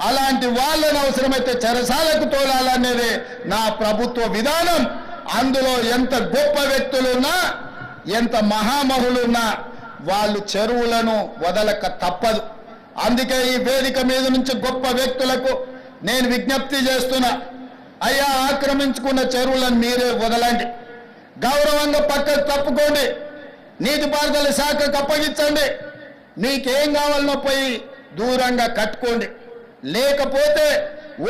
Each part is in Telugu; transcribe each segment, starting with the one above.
అలాంటి వాళ్ళని అవసరమైతే చెరసాలకు తోలాలనేది నా ప్రభుత్వ విధానం. అందులో ఎంత గొప్ప వ్యక్తులున్నా ఎంత మహామహులున్నా వాళ్ళు చెరువులను వదలక తప్పదు. అందుకే ఈ వేదిక మీద నుంచి గొప్ప వ్యక్తులకు నేను విజ్ఞప్తి చేస్తున్నా, అయ్యా ఆక్రమించుకున్న చెరువులను మీరే వదలండి, గౌరవంగా పక్కకు తప్పుకోండి, నీటిపారుదల శాఖకు అప్పగించండి, మీకేం కావాలనో పోయి దూరంగా కట్టుకోండి, లేకపోతే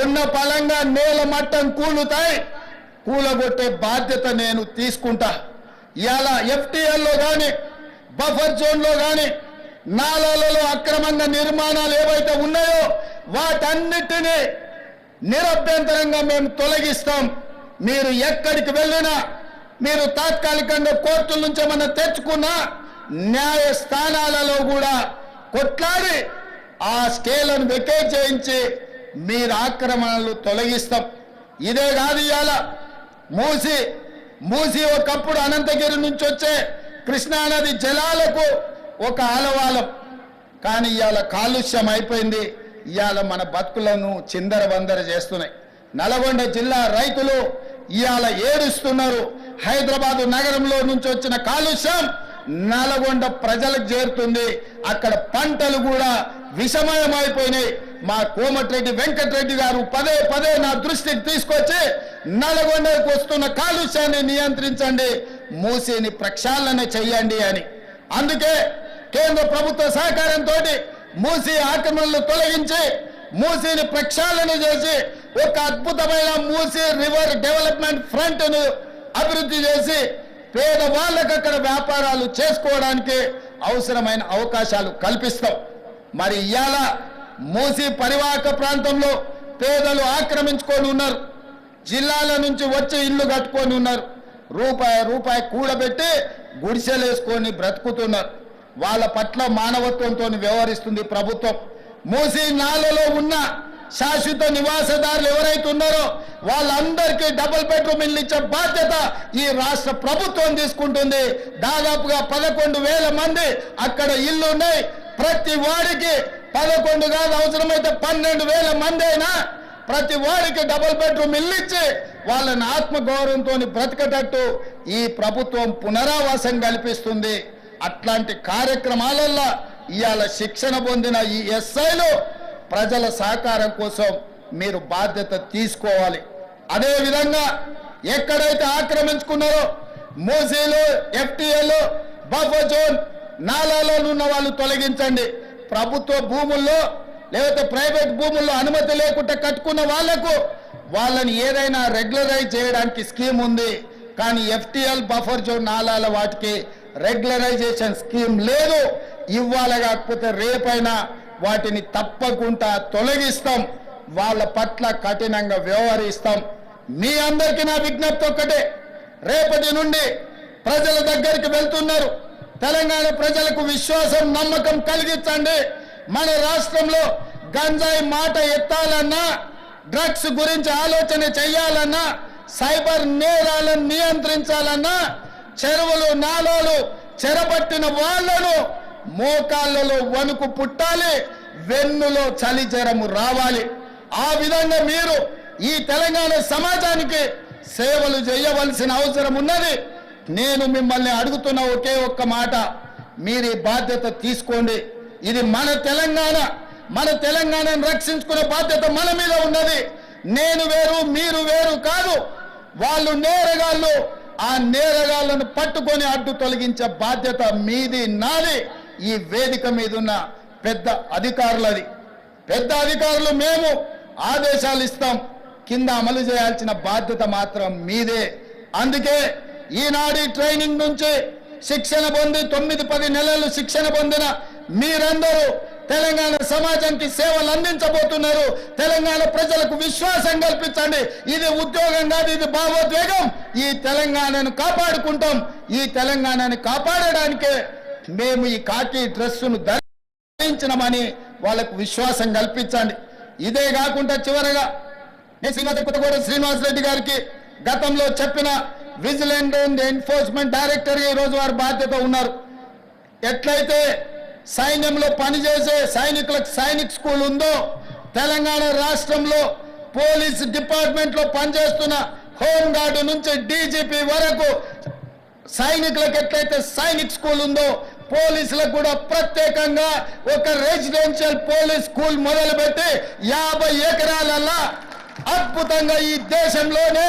ఉన్న పలంగా నేల మట్టం కూలుతాయి, కూలగొట్టే బాధ్యత నేను తీసుకుంటా. ఇవాళ ఎఫ్టీఎల్లో కానీ బఫర్ జోన్లో కానీ నాలాలలో అక్రమంగా నిర్మాణాలు ఏవైతే ఉన్నాయో వాటన్నిటినీ నిరభ్యంతరంగా మేము తొలగిస్తాం. మీరు ఎక్కడికి వెళ్ళినా, మీరు తాత్కాలికంగా కోర్టుల నుంచి ఏమన్నా తెచ్చుకున్నా న్యాయస్థానాలలో కూడా కొట్లాడి ఆ స్కేలను వెకేట్ చేయించి మీరు ఆక్రమణలు తొలగిస్తాం. ఇదే కాదు, ఇవాళ మూసి ఒకప్పుడు అనంతగిరి నుంచి వచ్చే కృష్ణానది జలాలకు ఒక ఆలవాలం, కానీ ఇవాళ కాలుష్యం అయిపోయింది. ఇవాళ మన బతుకులను చిందరవందర చేస్తున్నాయి. నల్గొండ జిల్లా రైతులు ఇవాళ ఏడుస్తున్నారు. హైదరాబాదు నగరంలో నుంచి వచ్చిన కాలుష్యం నల్గొండ ప్రజలకు చేరుతుంది. అక్కడ పంటలు కూడా విషమయమైపోయినాయి. మా కోమటిరెడ్డి వెంకటరెడ్డి గారు పదే పదే నా దృష్టికి తీసుకొచ్చి నల్గొండకు వస్తున్న కాలుష్యాన్ని నియంత్రించండి, మూసిని ప్రక్షాళన చెయ్యండి అని. అందుకే కేంద్ర ప్రభుత్వ సహకారంతో మూసి ఆక్రమణలు తొలగించి మూసిని ప్రక్షాళన చేసి ఒక అద్భుతమైన మూసి రివర్ డెవలప్మెంట్ ఫ్రంట్ ను అభివృద్ధి చేసి పేదవాళ్ళకు అక్కడ వ్యాపారాలు చేసుకోవడానికి అవసరమైన అవకాశాలు కల్పిస్తాం. మరి ఇవాళ మూసి పరివాహక ప్రాంతంలో పేదలు ఆక్రమించుకొని ఉన్నారు, జిల్లాల నుంచి వచ్చి ఇల్లు కట్టుకొని ఉన్నారు, రూపాయి కూడబెట్టి గుడిసెలేసుకొని బ్రతుకుతున్నారు. వాళ్ళ పట్ల మానవత్వంతో వ్యవహరిస్తుంది ప్రభుత్వం. మూసి నాలలో ఉన్న శాశ్వత నివాసదారులు ఎవరైతే ఉన్నారో వాళ్ళందరికీ డబుల్ బెడ్రూమ్ ఇల్లు ఇచ్చే బాధ్యత ఈ రాష్ట్ర ప్రభుత్వం తీసుకుంటుంది. దాదాపుగా 11,000 మంది అక్కడ ఇల్లు ఉన్నాయి. ప్రతి వాడికి 11 కాదు, అవసరమైతే 12,000 మంది అయినా ప్రతి వాడికి డబుల్ బెడ్రూమ్ ఇల్లు ఇచ్చి వాళ్ళని ఆత్మగౌరవంతో బ్రతకటట్టు ఈ ప్రభుత్వం పునరావాసం కల్పిస్తుంది. అట్లాంటి కార్యక్రమాలలో ఇవాళ శిక్షణ పొందిన ఈ ఎస్ఐలు ప్రజల సహకారం కోసం మీరు బాధ్యత తీసుకోవాలి. అదేవిధంగా ఎక్కడైతే ఆక్రమించుకున్నారో మూసీలు, ఎఫ్టీఏలు, బఫర్ జోన్ నాలాలో ఉన్న వాళ్ళు తొలగించండి. ప్రభుత్వ భూముల్లో లేకపోతే ప్రైవేట్ భూముల్లో అనుమతి లేకుండా కట్టుకున్న వాళ్లకు వాళ్ళని ఏదైనా రెగ్యులరైజ్ చేయడానికి స్కీమ్ ఉంది, కానీ ఎఫ్టీఎల్, బఫర్ జోన్ నాలాల వాటికి రెగ్యులరైజేషన్ స్కీమ్ లేదు. ఇవ్వాలి, కాకపోతే రేపైనా వాటిని తప్పకుండా తొలగిస్తాం, వాళ్ళ పట్ల కఠినంగా వ్యవహరిస్తాం. మీ అందరికీ నా విజ్ఞప్తి ఒక్కటే, రేపటి నుండి ప్రజల దగ్గరికి వెళ్తున్నారు. తెలంగాణ ప్రజలకు విశ్వాసం, నమ్మకం కలిగించండి. మన రాష్ట్రంలో గంజాయి మాట ఎత్తాలన్నా, డ్రగ్స్ గురించి ఆలోచన చేయాలన్నా, సైబర్ నేరాలను నియంత్రించాలన్నా, చెరువులు నాలాలు చెరబట్టిన వాళ్లను మోకాళ్ళలో వణుకు పుట్టాలి, వెన్నులో చలిజరము రావాలి. ఆ విధంగా మీరు ఈ తెలంగాణ సమాజానికి సేవలు చేయవలసిన అవసరం ఉన్నది. నేను మిమ్మల్ని అడుగుతున్న ఒకే ఒక్క మాట, మీరు ఈ బాధ్యత తీసుకోండి. ఇది మన తెలంగాణ, మన తెలంగాణను రక్షించుకునే బాధ్యత మన మీద ఉన్నది. నేను వేరు, మీరు వేరు కాదు. వాళ్ళు నేరగాళ్ళు, ఆ నేరగాళ్లను పట్టుకొని అడ్డు తొలగించే బాధ్యత మీది, నాది. ఈ వేదిక మీద ఉన్న పెద్ద అధికారులది. పెద్ద అధికారులు మేము ఆదేశాలు ఇస్తాం, కింద అమలు చేయాల్సిన బాధ్యత మాత్రం మీదే. అందుకే ఈనాడు ట్రైనింగ్ నుంచి శిక్షణ పొంది 9-10 నెలలు శిక్షణ పొందిన మీరందరూ తెలంగాణ సమాజానికి సేవలు అందించబోతున్నారు. తెలంగాణ ప్రజలకు విశ్వాసం కల్పించండి. ఇది ఉద్యోగం కాదు, ఇది భావోద్వేగం. ఈ తెలంగాణను కాపాడుకుంటాం. ఈ తెలంగాణను కాపాడడానికే మేము ఈ కాకి డ్రెస్సును ధరించినమని వాళ్ళకు విశ్వాసం కల్పించండి. ఇదే కాకుండా చివరగా నేను శ్రీనివాస్ రెడ్డి గారికి గతంలో చెప్పిన విజిలెంట్ అండ్ ఎన్ఫోర్స్మెంట్ డైరెక్టర్ ఈ రోజు వారి బాధ్యత ఉన్నారు. ఎట్లయితే సైన్యంలో పనిచేసే సైనికులకు సైనిక్ స్కూల్ ఉందో తెలంగాణ రాష్ట్రంలో పోలీస్ డిపార్ట్మెంట్ లో పనిచేస్తున్న హోంగార్డు నుంచి డీజీపీ వరకు సైనికులకు ఎట్లయితే సైనిక్ స్కూల్ ఉందో పోలీసులకు కూడా ప్రత్యేకంగా ఒక రెసిడెన్షియల్ పోలీస్ స్కూల్ మొదలుపెట్టి 50 ఎకరాలల్లా అద్భుతంగా ఈ దేశంలోనే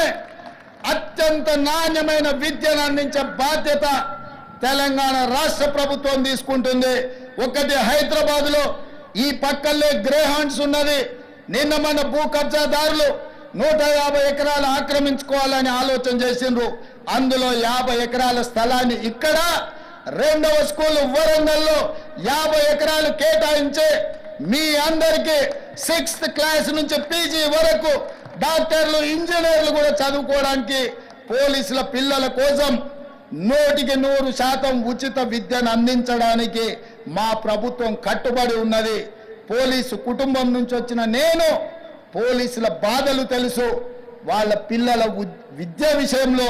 అత్యంత నాణ్యమైన విద్యను అందించే బాధ్యత తెలంగాణ రాష్ట్ర ప్రభుత్వం తీసుకుంటుంది. ఒకటి హైదరాబాద్ లో ఈ పక్కల్లే గ్రేహాండ్స్ ఉన్నది. నిన్న మన భూ కబ్జాదారులు 150 ఎకరాలు ఆక్రమించుకోవాలని ఆలోచన చేసిండ్రు. అందులో 50 ఎకరాల స్థలాన్ని ఇక్కడ రెండవ స్కూల్ వరంగల్లో 50 ఎకరాలు కేటాయించి మీ అందరికీ 6th క్లాస్ నుంచి పీజీ వరకు డాక్టర్లు ఇంజనీర్లు కూడా చదువుకోవడానికి పోలీసుల పిల్లల కోసం 100% ఉచిత విద్యను అందించడానికి మా ప్రభుత్వం కట్టుబడి ఉన్నది. పోలీసు కుటుంబం నుంచి వచ్చిన నేను పోలీసుల బాధలు తెలుసు. వాళ్ళ పిల్లల విద్య విషయంలో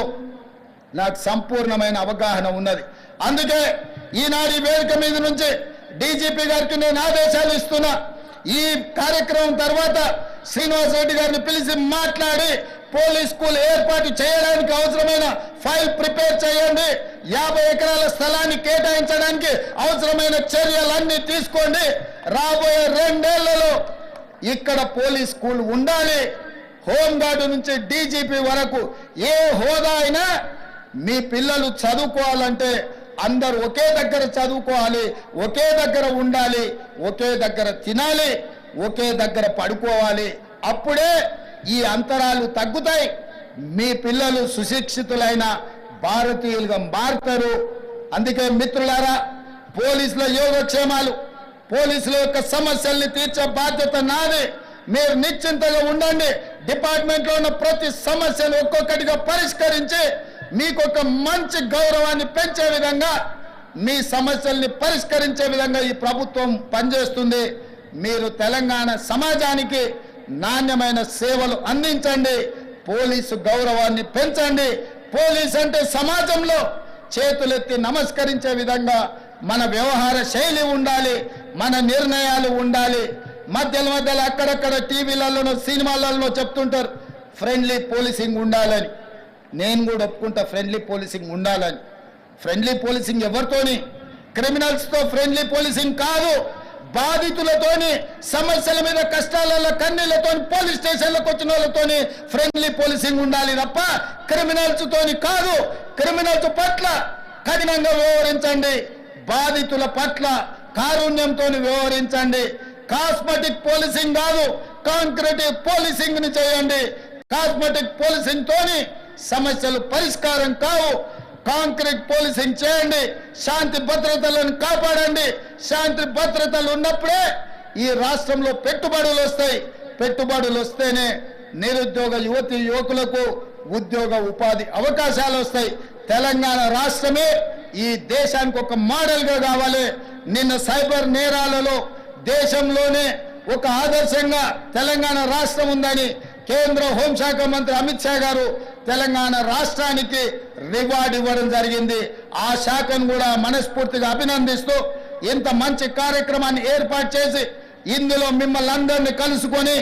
నాకు సంపూర్ణమైన అవగాహన ఉన్నది. అందుకే ఈనాడు ఈ వేదిక మీద నుంచి డీజీపీ గారికి నేను ఆదేశాలు ఇస్తున్నా. ఈ కార్యక్రమం తర్వాత శ్రీనివాస్ రెడ్డి గారిని పిలిచి మాట్లాడి పోలీస్ స్కూల్ ఏర్పాటు చేయడానికి అవసరమైన ఫైల్ ప్రిపేర్ చేయండి. 50 ఎకరాల స్థలాన్ని కేటాయించడానికి అవసరమైన చర్యలన్నీ తీసుకోండి. రాబోయే 2 ఏళ్లలో ఇక్కడ పోలీస్ స్కూల్ ఉండాలి. హోంగార్డు నుంచి డీజీపీ వరకు ఏ హోదా అయినా మీ పిల్లలు చదువుకోవాలంటే అందరూ ఒకే దగ్గర చదువుకోవాలి, ఒకే దగ్గర ఉండాలి, ఒకే దగ్గర తినాలి, ఒకే దగ్గర పడుకోవాలి. అప్పుడే ఈ అంతరాలు తగ్గుతాయి. మీ పిల్లలు సుశిక్షితులైన భారతీయులుగా మారుతారు. అందుకే మిత్రులారా, పోలీసుల యోగక్షేమాలు, పోలీసుల యొక్క సమస్యల్ని తీర్చే బాధ్యత నాది. మీరు నిశ్చింతగా ఉండండి. డిపార్ట్మెంట్లో ఉన్న ప్రతి సమస్యను ఒక్కొక్కటిగా పరిష్కరించి మీకు ఒక మంచి గౌరవాన్ని పెంచే విధంగా, మీ సమస్యల్ని పరిష్కరించే విధంగా ఈ ప్రభుత్వం పనిచేస్తుంది. మీరు తెలంగాణ సమాజానికి నాణ్యమైన సేవలు అందించండి. పోలీసు గౌరవాన్ని పెంచండి. పోలీస్ అంటే సమాజంలో చేతులెత్తి నమస్కరించే విధంగా మన వ్యవహార శైలి ఉండాలి, మన నిర్ణయాలు ఉండాలి. మధ్యలో అక్కడక్కడ టీవీలలో సినిమాలలో చెప్తుంటారు ఫ్రెండ్లీ పోలీసింగ్ ఉండాలని. నేను కూడా ఒప్పుకుంటా ఫ్రెండ్లీ పోలీసింగ్ ఉండాలని. ఫ్రెండ్లీ పోలీసింగ్ ఎవరితోని? క్రిమినల్స్తో ఫ్రెండ్లీ పోలీసింగ్ కాదు. బాధితులతోని, సమస్యల మీద కష్టాలలో కన్నీళ్లతో పోలీస్ స్టేషన్లకు వచ్చిన వాళ్ళతోని ఫ్రెండ్లీ పోలీసింగ్ ఉండాలి తప్ప క్రిమినల్స్ తోని కాదు. క్రిమినల్స్ పట్ల కఠినంగా వ్యవహరించండి, బాధితుల పట్ల కారుణ్యంతో వ్యవహరించండి. కాస్మెటిక్ పోలీసింగ్ కాదు, కాంక్రీటివ్ పోలీసింగ్ ని చేయండి. కాస్మెటిక్ పోలీసింగ్ తోని సమస్యలు పరిష్కారం కావు. కాంక్రీట్ పోలీసింగ్ చేయండి. శాంతి భద్రతలను కాపాడండి. శాంతి భద్రతలు ఉన్నప్పుడే ఈ రాష్ట్రంలో పెట్టుబడులు వస్తాయి. పెట్టుబడులు వస్తేనే నిరుద్యోగ యువతి యువకులకు ఉద్యోగ ఉపాధి అవకాశాలు వస్తాయి. తెలంగాణ రాష్ట్రమే ఈ దేశానికి ఒక మోడల్గా కావాలి. నిన్న సైబర్ నేరాలలో దేశంలోనే ఒక ఆదర్శంగా తెలంగాణ రాష్ట్రం ఉందని కేంద్ర హోంశాఖ మంత్రి అమిత్ షా గారు తెలంగాణ రాష్ట్రానికి రివార్డు ఇవ్వడం జరిగింది. ఆ శాఖను కూడా మనస్ఫూర్తిగా అభినందిస్తూ ఇంత మంచి కార్యక్రమాన్ని ఏర్పాటు చేసి ఇందులో మిమ్మల్ని అందరినీ కలుసుకొని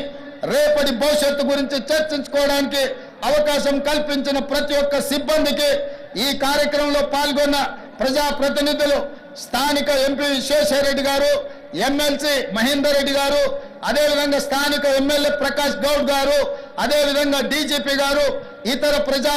రేపటి భవిష్యత్తు గురించి చర్చించుకోవడానికి అవకాశం కల్పించిన ప్రతి ఒక్క సిబ్బందికి, ఈ కార్యక్రమంలో పాల్గొన్న ప్రజాప్రతినిధులు, స్థానిక ఎంపీ విశ్వేశ్వరరెడ్డి గారు, ఎమ్మెల్సీ మహేందర్ రెడ్డి గారు, అదేవిధంగా స్థానిక ఎమ్మెల్యే ప్రకాష్ గౌడ్ గారు, అదేవిధంగా డీజీపీ గారు, ఇతర ప్రజా